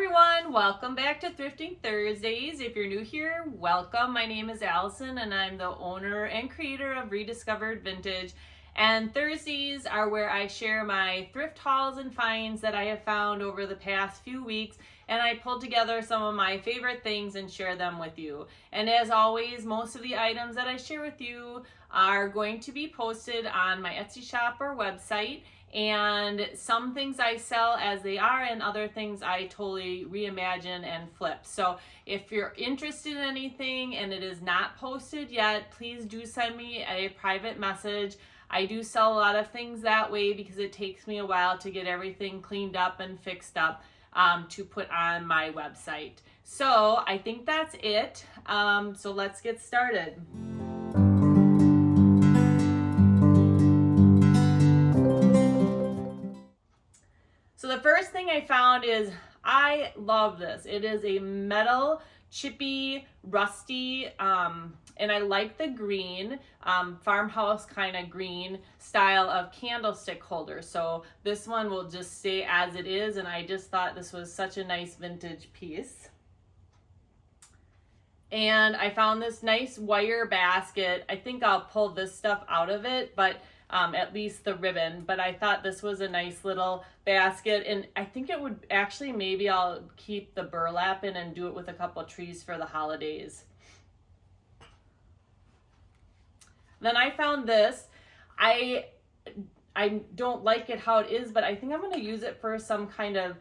everyone, welcome back to Thrifting Thursdays. If you're new here, welcome. My name is Allison and I'm the owner and creator of Rediscovered Vintage. And Thursdays are where I share my thrift hauls and finds that I have found over the past few weeks, and I pull together some of my favorite things and share them with you. And as always, most of the items that I share with you are going to be posted on my Etsy shop or website. And some things I sell as they are, and other things I totally reimagine and flip. So if you're interested in anything and it is not posted yet, please do send me a private message. I do sell a lot of things that way because it takes me a while to get everything cleaned up and fixed up to put on my website. So I think that's it. So let's get started. So the first thing I found is, I love this. It is a metal, chippy, rusty, and I like the green, farmhouse kind of green style of candlestick holder. So this one will just stay as it is, and I just thought this was such a nice vintage piece. And I found this nice wire basket. I think I'll pull this stuff out of it, but at least the ribbon, but I thought this was a nice little basket, and I think it would actually, maybe I'll keep the burlap in and do it with a couple of trees for the holidays. Then I found this. I don't like it how it is, but I think I'm going to use it for some kind of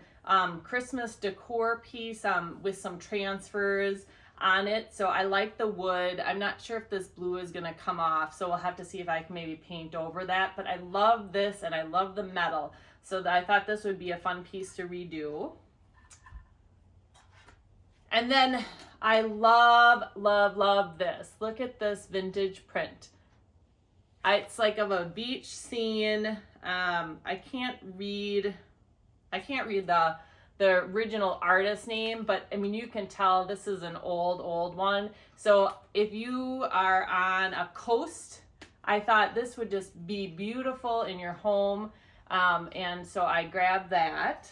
Christmas decor piece with some transfers on it. So I like the wood. I'm not sure if this blue is going to come off, so we'll have to see if I can maybe paint over that. But I love this, and I love the metal, so I thought this would be a fun piece to redo. And then I love this. Look at this vintage print. It's like of a beach scene. I can't read the original artist name, but I mean, you can tell this is an old one. So if you are on a coast, I thought this would just be beautiful in your home. And so I grabbed that.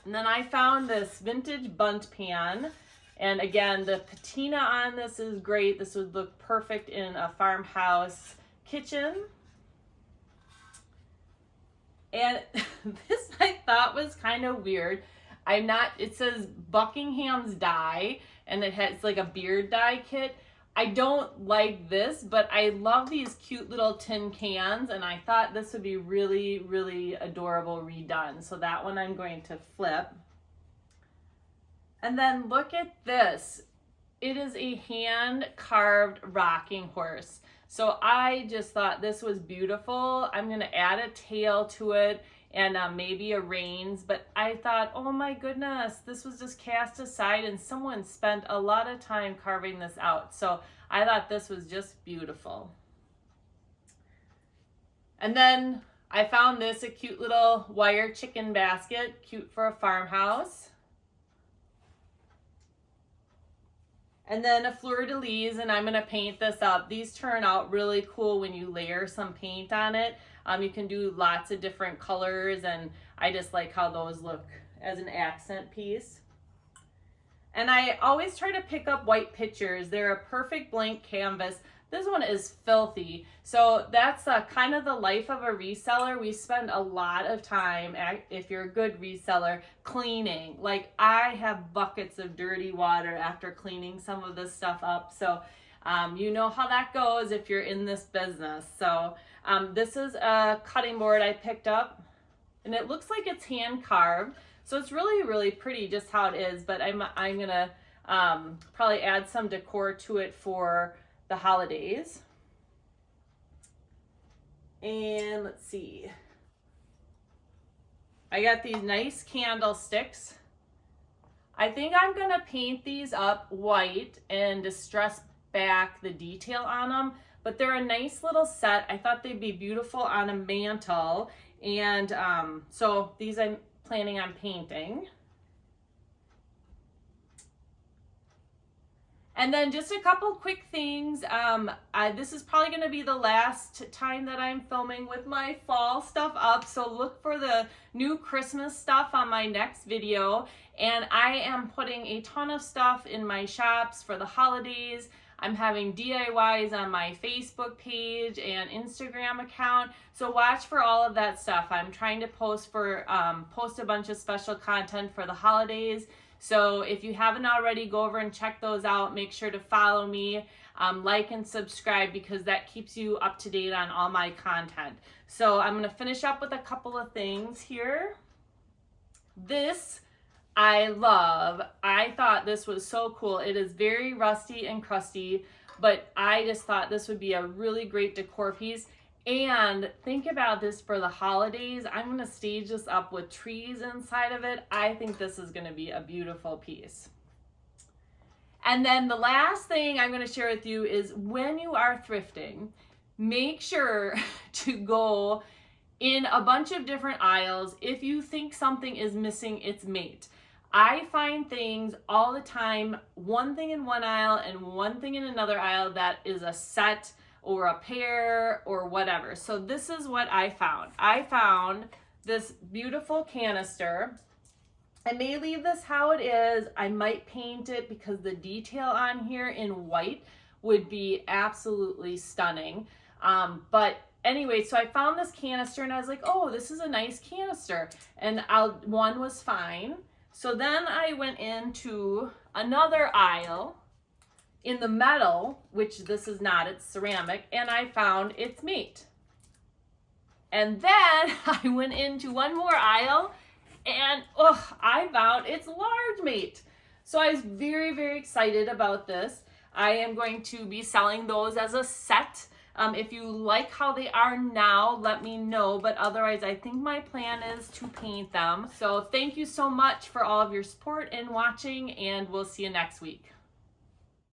And then I found this vintage bundt pan. And again, the patina on this is great. This would look perfect in a farmhouse kitchen. And this I thought was kind of weird. It says Buckingham's dye, and it's like a beard dye kit. I don't like this, but I love these cute little tin cans, and I thought this would be really, really adorable redone. So that one I'm going to flip. And then look at this. It is a hand-carved rocking horse. So I just thought this was beautiful. I'm going to add a tail to it and maybe a reins, but I thought, oh my goodness, this was just cast aside and someone spent a lot of time carving this out. So I thought this was just beautiful. And then I found this, a cute little wire chicken basket, cute for a farmhouse. And then a Fleur de Lis, and I'm going to paint this up. These turn out really cool when you layer some paint on it. You can do lots of different colors, and I just like how those look as an accent piece. And I always try to pick up white pictures. They're a perfect blank canvas. This one is filthy. So that's kind of the life of a reseller. We spend a lot of time, if you're a good reseller, cleaning. Like, I have buckets of dirty water after cleaning some of this stuff up. So you know how that goes if you're in this business. So this is a cutting board I picked up, and it looks like it's hand carved. So it's really, really pretty just how it is, but I'm gonna probably add some decor to it for the holidays. And let's see, I got these nice candlesticks. I think I'm gonna paint these up white and distress back the detail on them, but they're a nice little set. I thought they'd be beautiful on a mantle, and so these I'm planning on painting. And then just a couple quick things. This is probably going to be the last time that I'm filming with my fall stuff up, so look for the new Christmas stuff on my next video. And I am putting a ton of stuff in my shops for the holidays. I'm having DIYs on my Facebook page and Instagram account, so watch for all of that stuff. I'm trying to post a bunch of special content for the holidays. So if you haven't already, go over and check those out. Make sure to follow me, like and subscribe, because that keeps you up to date on all my content. So I'm going to finish up with a couple of things here. This I love. I thought this was so cool. It is very rusty and crusty, but I just thought this would be a really great decor piece. And think about this for the holidays. I'm going to stage this up with trees inside of it. I think this is going to be a beautiful piece. And then the last thing I'm going to share with you is when you are thrifting, make sure to go in a bunch of different aisles. If you think something is missing its mate. I find things all the time, one thing in one aisle and one thing in another aisle that is a set or a pair or whatever. So this is what I found. I found this beautiful canister. I may leave this how it is. I might paint it because the detail on here in white would be absolutely stunning. But anyway, so I found this canister and I was like, oh, this is a nice canister. And one was fine. So then I went into another aisle in the metal, which this is not, it's ceramic, and I found its mate. And then I went into one more aisle and I found its large mate. So I was very, very excited about this. I am going to be selling those as a set. If you like how they are now, let me know, but otherwise I think my plan is to paint them. So thank you so much for all of your support and watching, and we'll see you next week.